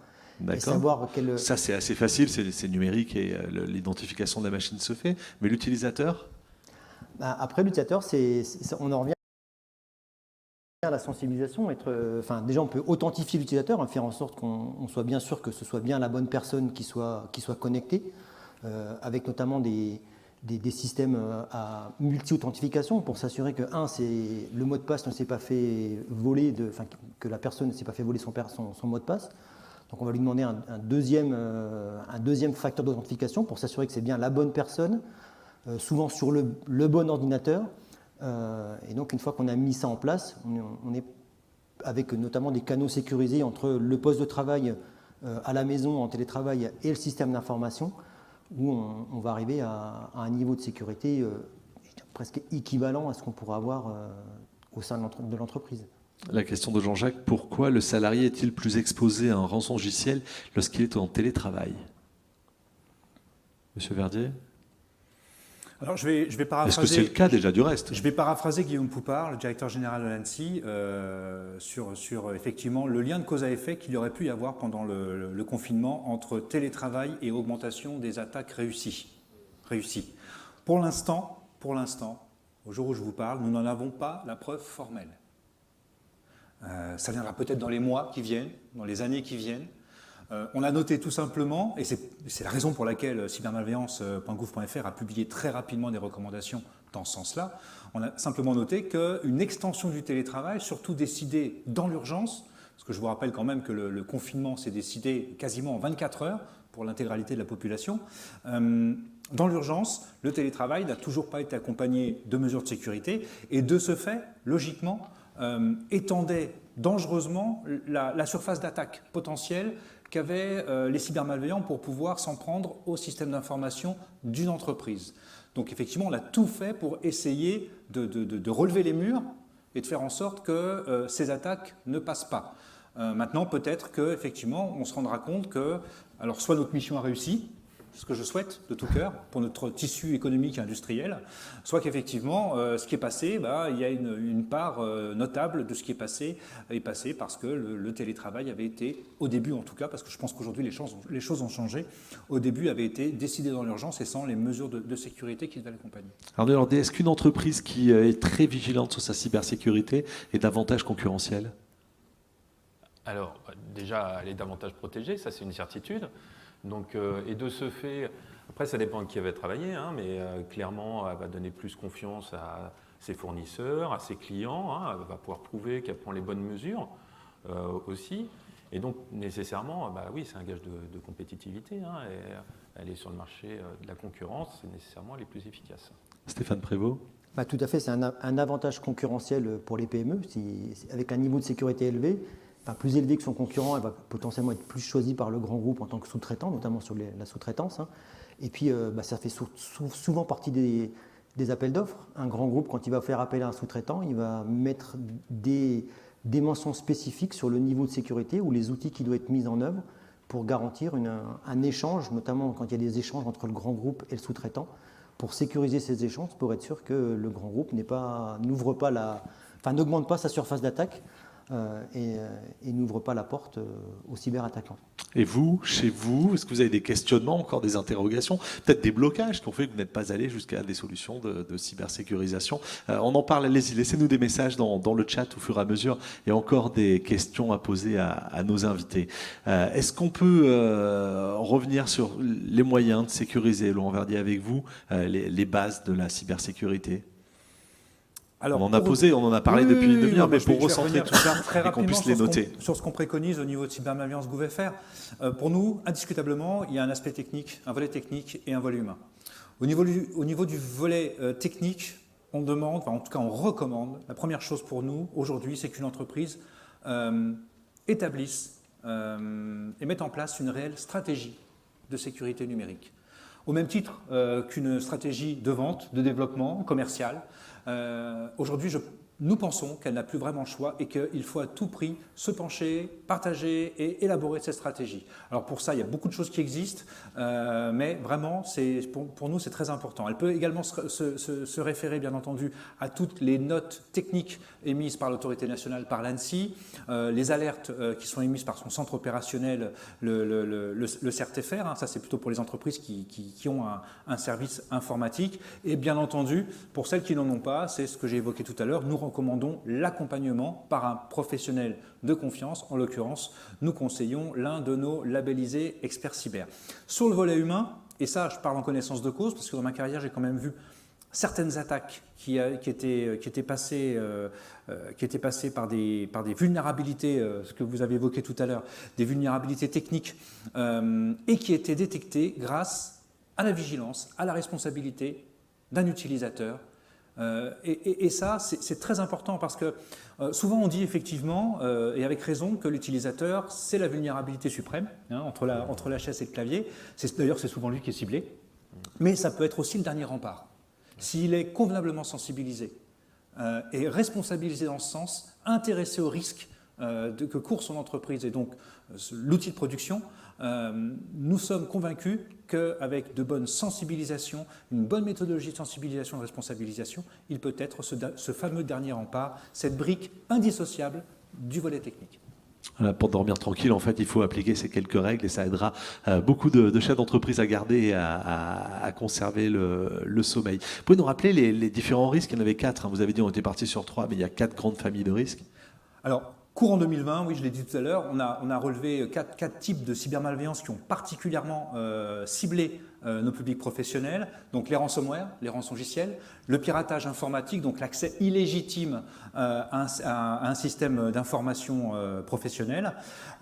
Et savoir Ça, c'est assez facile, c'est numérique et l'identification de la machine se fait. Mais l'utilisateur ? Après, l'utilisateur, on en revient à la sensibilisation. Déjà, on peut authentifier l'utilisateur, faire en sorte qu'on soit bien sûr que ce soit bien la bonne personne qui soit connectée, avec notamment des systèmes à multi-authentification pour s'assurer que, le mot de passe ne s'est pas fait voler, que la personne ne s'est pas fait voler son mot de passe. Donc on va lui demander un deuxième facteur d'authentification pour s'assurer que c'est bien la bonne personne, souvent sur le bon ordinateur. Et donc une fois qu'on a mis ça en place, on est avec notamment des canaux sécurisés entre le poste de travail à la maison, en télétravail, et le système d'information, où on va arriver à un niveau de sécurité presque équivalent à ce qu'on pourrait avoir au sein de l'entreprise. La question de Jean-Jacques, pourquoi le salarié est-il plus exposé à un rançongiciel lorsqu'il est en télétravail? Monsieur Verdier? Alors je vais paraphraser. Est-ce que c'est le cas déjà du reste? Je vais paraphraser Guillaume Poupard, le directeur général de l'ANSSI, sur effectivement le lien de cause à effet qu'il y aurait pu y avoir pendant le confinement entre télétravail et augmentation des attaques réussies. Pour l'instant, au jour où je vous parle, nous n'en avons pas la preuve formelle. Ça viendra peut-être dans les mois qui viennent, dans les années qui viennent. On a noté tout simplement, et c'est la raison pour laquelle cybermalveillance.gouv.fr a publié très rapidement des recommandations dans ce sens-là, on a simplement noté qu'une extension du télétravail, surtout décidée dans l'urgence, parce que je vous rappelle quand même que le confinement s'est décidé quasiment en 24 heures pour l'intégralité de la population, dans l'urgence, le télétravail n'a toujours pas été accompagné de mesures de sécurité et de ce fait, logiquement, étendait dangereusement la surface d'attaque potentielle qu'avaient les cybermalveillants pour pouvoir s'en prendre au système d'information d'une entreprise. Donc effectivement, on a tout fait pour essayer de relever les murs et de faire en sorte que ces attaques ne passent pas. Maintenant, peut-être qu'effectivement, on se rendra compte que, alors soit notre mission a réussi, ce que je souhaite de tout cœur pour notre tissu économique et industriel, soit qu'effectivement, ce qui est passé, il y a une part notable de ce qui est passé parce que le télétravail avait été, au début en tout cas, parce que je pense qu'aujourd'hui les choses ont changé, au début avait été décidé dans l'urgence et sans les mesures de sécurité qui devaient l'accompagner. Alors, est-ce qu'une entreprise qui est très vigilante sur sa cybersécurité est davantage concurrentielle? Alors, déjà, elle est davantage protégée, ça c'est une certitude. Donc, et de ce fait, après ça dépend de qui elle va travailler, mais clairement elle va donner plus confiance ses fournisseurs, à ses clients, hein, elle va pouvoir prouver qu'elle prend les bonnes mesures aussi. Et donc, nécessairement, oui, c'est un gage de compétitivité. Hein, et elle est sur le marché de la concurrence, c'est nécessairement les plus efficaces. Stéphane Prévost. Tout à fait, c'est un avantage concurrentiel pour les PME. Avec un niveau de sécurité élevé, plus élevé que son concurrent, elle va potentiellement être plus choisie par le grand groupe en tant que sous-traitant, notamment sur la sous-traitance. Hein. Et puis, ça fait souvent partie des appels d'offres. Un grand groupe, quand il va faire appel à un sous-traitant, il va mettre des mentions spécifiques sur le niveau de sécurité ou les outils qui doivent être mis en œuvre pour garantir un échange, notamment quand il y a des échanges entre le grand groupe et le sous-traitant, pour sécuriser ces échanges, pour être sûr que le grand groupe n'augmente pas sa surface d'attaque et n'ouvre pas la porte aux cyberattaquants. Et vous, chez vous, est-ce que vous avez des questionnements, encore des interrogations, peut-être des blocages qui ont fait que vous n'êtes pas allé jusqu'à des solutions de cybersécurisation? On en parle, allez-y, laissez-nous des messages dans le chat au fur et à mesure. Il y a encore des questions à poser à nos invités. Est-ce qu'on peut revenir sur les moyens de sécuriser, Laurent Verdier, avec vous, les bases de la cybersécurité? Alors, on en a parlé depuis une demi-heure, mais pour recentrer tout ça très et qu'on puisse les noter. Sur ce qu'on préconise au niveau de cybermalveillance GouverFR, pour nous, indiscutablement, il y a un aspect technique, un volet technique et un volet humain. Au niveau du volet technique, on demande, en tout cas on recommande, la première chose pour nous aujourd'hui, c'est qu'une entreprise établisse et mette en place une réelle stratégie de sécurité numérique. Au même titre qu'une stratégie de vente, de développement commercial. Aujourd'hui, nous pensons qu'elle n'a plus vraiment le choix et qu'il faut à tout prix se pencher, partager et élaborer cette stratégie. Alors pour ça, il y a beaucoup de choses qui existent, mais vraiment, pour nous, c'est très important. Elle peut également se référer, bien entendu, à toutes les notes techniques émises par l'autorité nationale, par l'ANSSI, les alertes qui sont émises par son centre opérationnel, le CERTFR. Hein, ça, c'est plutôt pour les entreprises qui ont un service informatique. Et bien entendu, pour celles qui n'en ont pas, c'est ce que j'ai évoqué tout à l'heure, nous recommandons l'accompagnement par un professionnel de confiance. En l'occurrence, nous conseillons l'un de nos labellisés experts cyber. Sur le volet humain, et ça je parle en connaissance de cause, parce que dans ma carrière j'ai quand même vu certaines attaques qui étaient passées par des vulnérabilités, ce que vous avez évoqué tout à l'heure, des vulnérabilités techniques, et qui étaient détectées grâce à la vigilance, à la responsabilité d'un utilisateur. Et ça, c'est très important parce que souvent on dit effectivement, et avec raison, que l'utilisateur, c'est la vulnérabilité suprême, hein, entre la chaise et le clavier. D'ailleurs, c'est souvent lui qui est ciblé. Mais ça peut être aussi le dernier rempart. S'il est convenablement sensibilisé et responsabilisé dans ce sens, intéressé au risque que court son entreprise et donc l'outil de production, nous sommes convaincus qu'avec de bonnes sensibilisations, une bonne méthodologie de sensibilisation et de responsabilisation, il peut être ce fameux dernier rempart, cette brique indissociable du volet technique. Voilà, pour dormir tranquille, en fait, il faut appliquer ces quelques règles et ça aidera beaucoup de chefs d'entreprise à garder et à conserver le sommeil. Vous pouvez nous rappeler les différents risques? Il y en avait 4, hein. Vous avez dit on était parti sur 3, mais il y a 4 grandes familles de risques. Alors, courant 2020, oui, je l'ai dit tout à l'heure, on a relevé 4 types de cybermalveillance qui ont particulièrement ciblé nos publics professionnels. Donc les ransomware, les rançongiciels, le piratage informatique, donc l'accès illégitime à un système d'information professionnelle,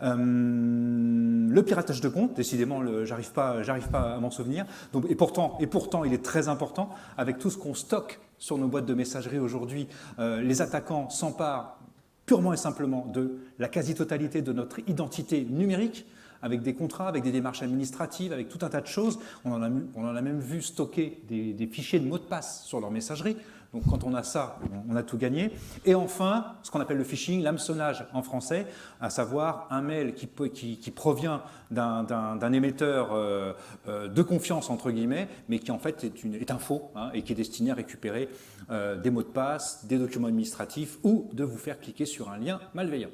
le piratage de compte, décidément, j'arrive pas à m'en souvenir. Donc, et pourtant, il est très important, avec tout ce qu'on stocke sur nos boîtes de messagerie aujourd'hui, les attaquants s'emparent purement et simplement de la quasi-totalité de notre identité numérique, avec des contrats, avec des démarches administratives, avec tout un tas de choses. On en a même vu stocker des fichiers de mots de passe sur leur messagerie. Donc quand on a ça, on a tout gagné. Et enfin, ce qu'on appelle le phishing, l'hameçonnage en français, à savoir un mail qui provient d'un émetteur de confiance, entre guillemets, mais qui en fait est un faux, hein, et qui est destiné à récupérer des mots de passe, des documents administratifs ou de vous faire cliquer sur un lien malveillant.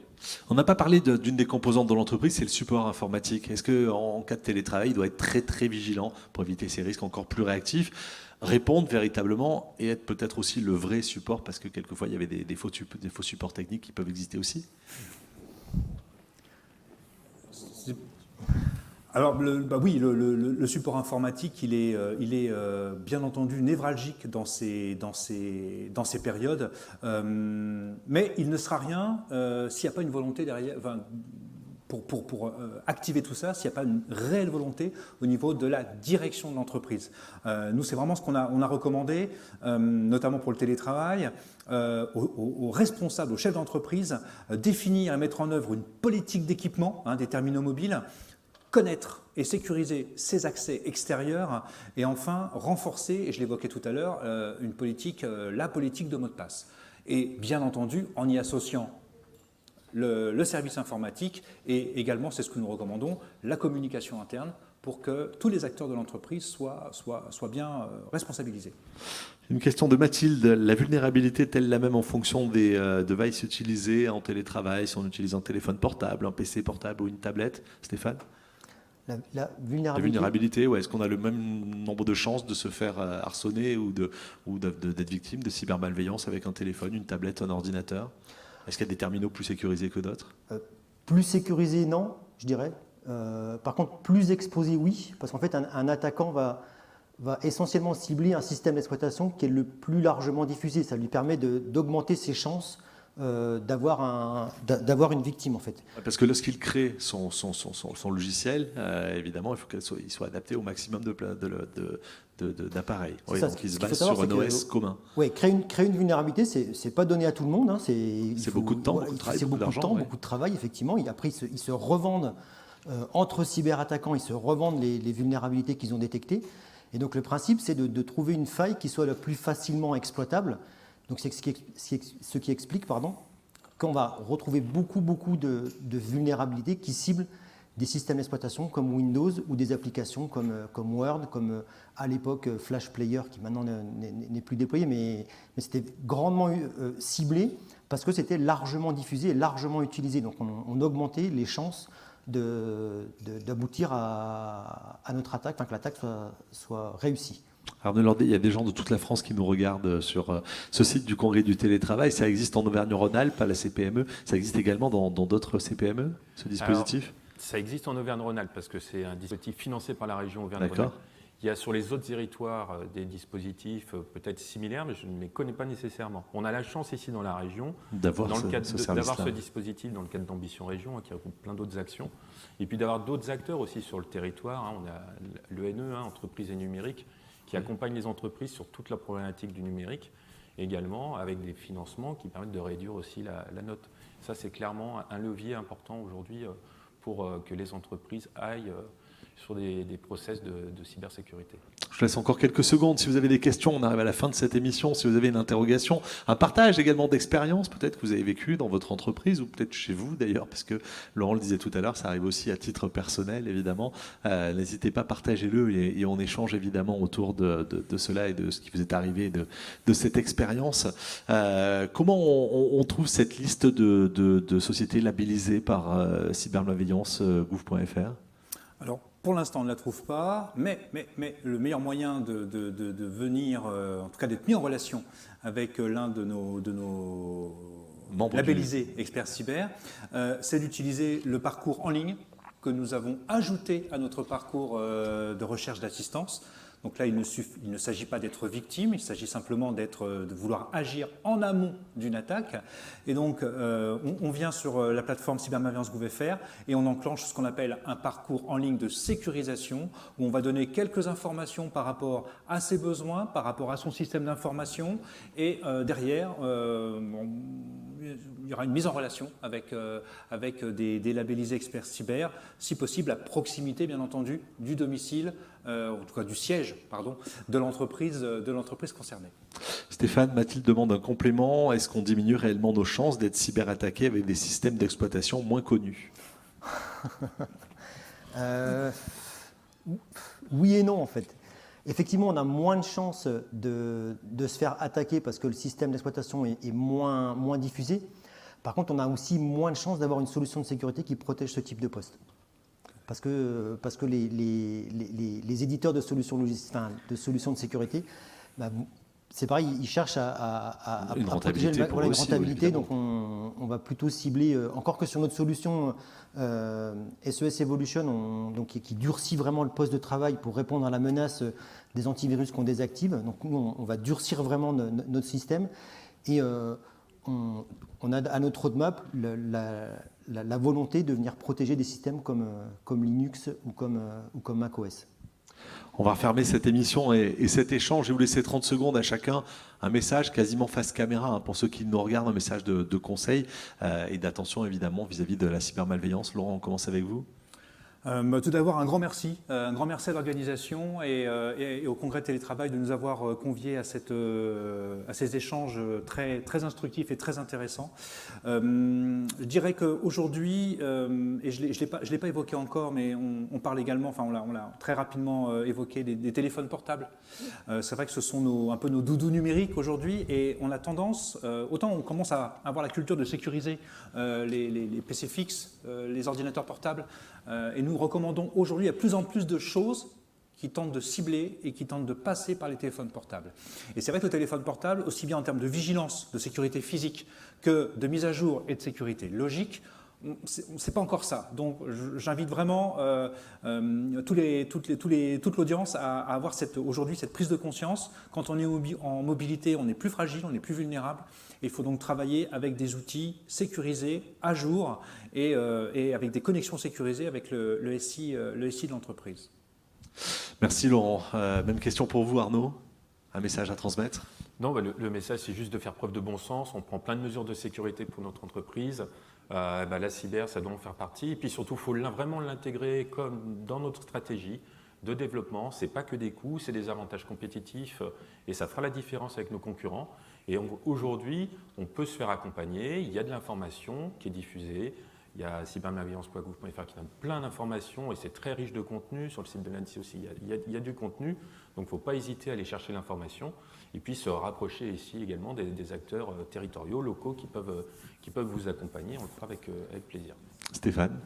On n'a pas parlé d'une des composantes de l'entreprise, c'est le support informatique. Est-ce qu'en cas de télétravail, il doit être très très vigilant pour éviter ces risques encore plus réactifs, répondre véritablement et être peut-être aussi le vrai support, parce que quelquefois il y avait des faux supports techniques qui peuvent exister aussi? Alors oui, le support informatique, il est bien entendu névralgique dans ces périodes, mais il ne sera rien s'il n'y a pas une volonté derrière. Enfin, pour activer tout ça, s'il n'y a pas une réelle volonté au niveau de la direction de l'entreprise. Nous, c'est vraiment ce qu'on a recommandé, notamment pour le télétravail, aux responsables, aux chefs d'entreprise, définir et mettre en œuvre une politique d'équipement des terminaux mobiles, connaître et sécuriser ses accès extérieurs et enfin renforcer, et je l'évoquais tout à l'heure, la politique de mot de passe. Et bien entendu, en y associant le service informatique et également, c'est ce que nous recommandons, la communication interne pour que tous les acteurs de l'entreprise soient bien responsabilisés. Une question de Mathilde. La vulnérabilité est-elle la même en fonction des devices utilisés en télétravail, si on utilise un téléphone portable, un PC portable ou une tablette? Stéphane? La La vulnérabilité, ouais, est-ce qu'on a le même nombre de chances de se faire harceler ou d'être victime de cybermalveillance avec un téléphone, une tablette, un ordinateur? Est-ce qu'il y a des terminaux plus sécurisés que d'autres? Plus sécurisés, non, je dirais. Par contre, plus exposés, oui, parce qu'en fait, un attaquant va essentiellement cibler un système d'exploitation qui est le plus largement diffusé. Ça lui permet d'augmenter ses chances d'avoir une victime, en fait. Parce que lorsqu'il crée son logiciel, évidemment, il faut qu'il soit adapté au maximum d'appareils. Oui, donc il se base sur un OS commun. Oui, créer une vulnérabilité, c'est pas donné à tout le monde. Hein, c'est beaucoup de temps, beaucoup de travail, beaucoup de travail, effectivement. Après, ils se revendent entre cyberattaquants, ils se revendent les vulnérabilités qu'ils ont détectées. Et donc le principe, c'est de trouver une faille qui soit la plus facilement exploitable. Donc c'est ce qui explique qu'on va retrouver beaucoup de vulnérabilités qui ciblent des systèmes d'exploitation comme Windows ou des applications comme Word, comme à l'époque Flash Player qui maintenant n'est plus déployé, mais c'était grandement ciblé parce que c'était largement diffusé et largement utilisé. Donc on augmentait les chances d'aboutir à notre attaque, enfin que l'attaque soit réussie. Arnaud Landais, il y a des gens de toute la France qui nous regardent sur ce site du Congrès du télétravail. Ça existe en Auvergne-Rhône-Alpes, à la CPME. Ça existe également dans d'autres CPME, ce dispositif? Alors, ça existe en Auvergne-Rhône-Alpes parce que c'est un dispositif financé par la région Auvergne-Rhône-Alpes. Il y a sur les autres territoires des dispositifs peut-être similaires, mais je ne les connais pas nécessairement. On a la chance ici dans la région d'avoir ce dispositif dans le cadre d'Ambition Région, qui regroupe plein d'autres actions, et puis d'avoir d'autres acteurs aussi sur le territoire. On a l'ENE, Entreprises et Numérique, qui accompagne les entreprises sur toute la problématique du numérique, également avec des financements qui permettent de réduire aussi la note. Ça, c'est clairement un levier important aujourd'hui pour que les entreprises aillent sur des process de cybersécurité. Je laisse encore quelques secondes. Si vous avez des questions, on arrive à la fin de cette émission. Si vous avez une interrogation, un partage également d'expérience, peut-être que vous avez vécu dans votre entreprise ou peut-être chez vous d'ailleurs, parce que Laurent le disait tout à l'heure, ça arrive aussi à titre personnel, évidemment. N'hésitez pas, partagez-le et on échange évidemment autour de cela et de ce qui vous est arrivé, de cette expérience. Comment on trouve cette liste de sociétés labellisées par cybermalveillance.gouv.fr? Alors, pour l'instant, on ne la trouve pas, mais le meilleur moyen de venir, en tout cas d'être mis en relation avec l'un de nos labellisés experts cyber, c'est d'utiliser le parcours en ligne que nous avons ajouté à notre parcours de recherche d'assistance. Donc là, il ne s'agit pas d'être victime, il s'agit simplement de vouloir agir en amont d'une attaque. Et donc, on vient sur la plateforme Cybermalveillance Gouv.fr et on enclenche ce qu'on appelle un parcours en ligne de sécurisation où on va donner quelques informations par rapport à ses besoins, par rapport à son système d'information et derrière, il y aura une mise en relation avec des labellisés experts cyber, si possible à proximité, bien entendu, du domicile, en tout cas du siège, de l'entreprise concernée. Stéphane, Mathilde demande un complément. Est-ce qu'on diminue réellement nos chances d'être cyberattaqués avec des systèmes d'exploitation moins connus? Oui et non, en fait. Effectivement, on a moins de chances de se faire attaquer parce que le système d'exploitation est moins diffusé. Par contre, on a aussi moins de chances d'avoir une solution de sécurité qui protège ce type de poste. Parce que les éditeurs de solutions de sécurité c'est pareil, ils cherchent à Une protéger rentabilité pour eux une aussi, rentabilité. évidemment. Donc on va plutôt cibler, encore que sur notre solution SES Evolution, donc, qui durcit vraiment le poste de travail pour répondre à la menace des antivirus qu'on désactive. Donc nous, on va durcir vraiment notre système. Et on a à notre roadmap la volonté de venir protéger des systèmes comme Linux ou comme macOS. On va refermer cette émission et cet échange. Je vais vous laisser 30 secondes à chacun. Un message quasiment face caméra, hein, pour ceux qui nous regardent, un message de conseil et d'attention évidemment vis-à-vis de la cybermalveillance. Laurent, on commence avec vous. Tout d'abord, un grand merci à l'organisation et au Congrès de Télétravail de nous avoir conviés à ces échanges très, très instructifs et très intéressants. Je dirais qu'aujourd'hui, et je ne l'ai pas évoqué encore, mais on parle également, enfin on l'a très rapidement évoqué, des téléphones portables. C'est vrai que ce sont un peu nos doudous numériques aujourd'hui, et on a tendance, autant on commence à avoir la culture de sécuriser les PC fixes, les ordinateurs portables, et nous recommandons aujourd'hui à plus en plus de choses qui tentent de cibler et qui tentent de passer par les téléphones portables. Et c'est vrai que le téléphone portable, aussi bien en termes de vigilance, de sécurité physique, que de mise à jour et de sécurité logique, c'est pas encore ça. Donc j'invite vraiment toute l'audience à avoir aujourd'hui cette prise de conscience. Quand on est en mobilité, on est plus fragile, on est plus vulnérable. Il faut donc travailler avec des outils sécurisés, à jour, et avec des connexions sécurisées avec le SI de l'entreprise. Merci Laurent. Même question pour vous Arnaud. Un message à transmettre? Non, le message, c'est juste de faire preuve de bon sens. On prend plein de mesures de sécurité pour notre entreprise. La cyber, ça doit en faire partie. Et puis surtout, il faut vraiment l'intégrer comme dans notre stratégie de développement. Ce n'est pas que des coûts, c'est des avantages compétitifs et ça fera la différence avec nos concurrents. Et aujourd'hui, on peut se faire accompagner. Il y a de l'information qui est diffusée. Il y a cybermalveillance.gouv.fr qui donne plein d'informations et c'est très riche de contenu. Sur le site de l'ANSSI aussi, il y a du contenu. Donc il ne faut pas hésiter à aller chercher l'information et puis se rapprocher ici également des acteurs territoriaux, locaux qui peuvent vous accompagner. On le fera avec plaisir. Stéphane?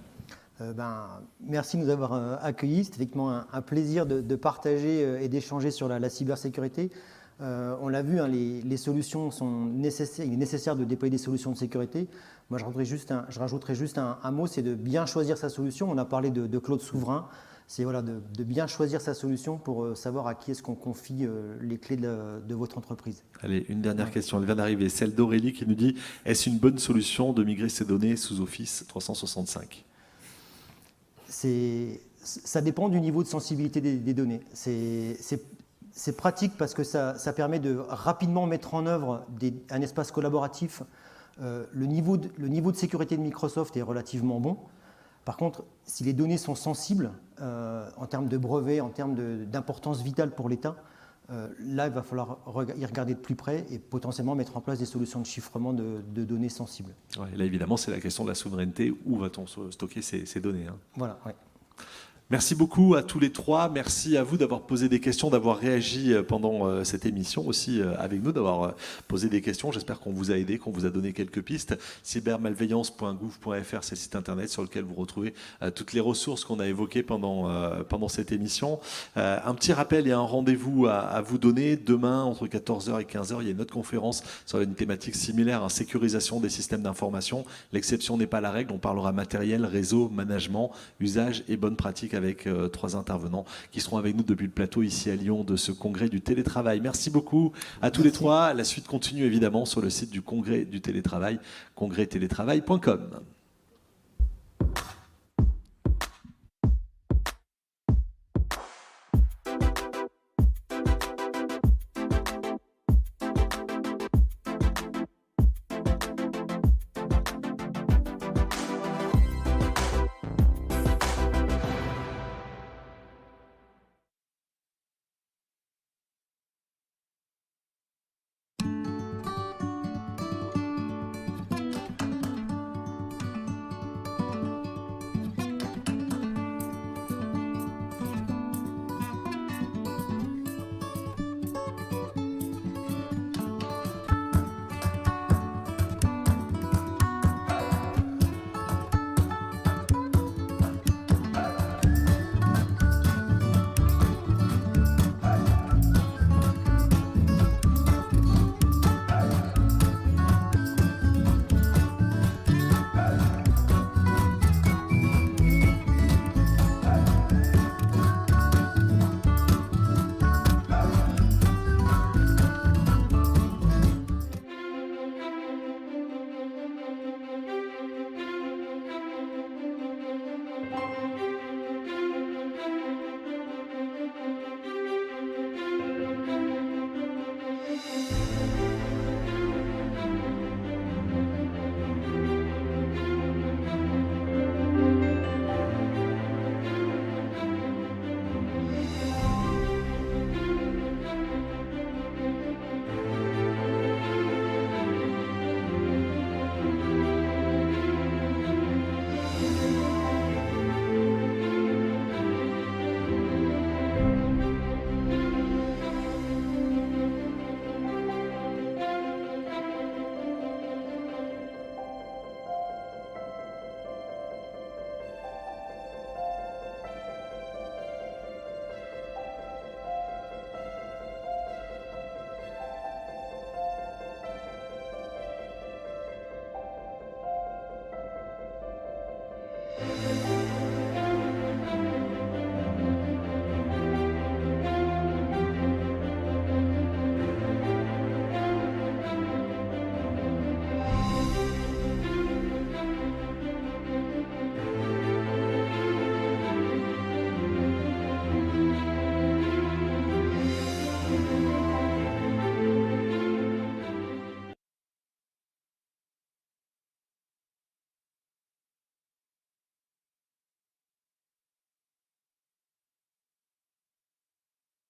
Merci de nous avoir accueillis. C'est effectivement un plaisir de partager et d'échanger sur la cybersécurité. On l'a vu, hein, les solutions sont nécessaires. Il est nécessaire de déployer des solutions de sécurité. Moi, je rajouterais juste un mot, c'est de bien choisir sa solution. On a parlé de cloud souverain. C'est de bien choisir sa solution pour savoir à qui est-ce qu'on confie les clés de votre entreprise. Allez, une dernière question, elle vient d'arriver, celle d'Aurélie qui nous dit « Est-ce une bonne solution de migrer ces données sous Office 365 ?» Ça dépend du niveau de sensibilité des données. C'est pratique parce que ça permet de rapidement mettre en œuvre un espace collaboratif. Le niveau de sécurité de Microsoft est relativement bon. Par contre, si les données sont sensibles en termes de brevets, en termes d'importance vitale pour l'État, là, il va falloir y regarder de plus près et potentiellement mettre en place des solutions de chiffrement de données sensibles. Ouais, là, évidemment, c'est la question de la souveraineté. Où va-t-on stocker ces données, hein? Voilà, ouais. Merci beaucoup à tous les trois. Merci à vous d'avoir posé des questions, d'avoir réagi pendant cette émission aussi avec nous, d'avoir posé des questions. J'espère qu'on vous a aidé, qu'on vous a donné quelques pistes. cybermalveillance.gouv.fr, c'est le site internet sur lequel vous retrouvez toutes les ressources qu'on a évoquées pendant cette émission. Un petit rappel et un rendez-vous à vous donner. Demain, entre 14h et 15h, il y a une autre conférence sur une thématique similaire, sécurisation des systèmes d'information. L'exception n'est pas la règle. On parlera matériel, réseau, management, usage et bonnes pratiques avec 3 intervenants qui seront avec nous depuis le plateau ici à Lyon de ce congrès du télétravail. Merci beaucoup à tous les trois. La suite continue évidemment sur le site du congrès du télétravail, congrèstélétravail.com.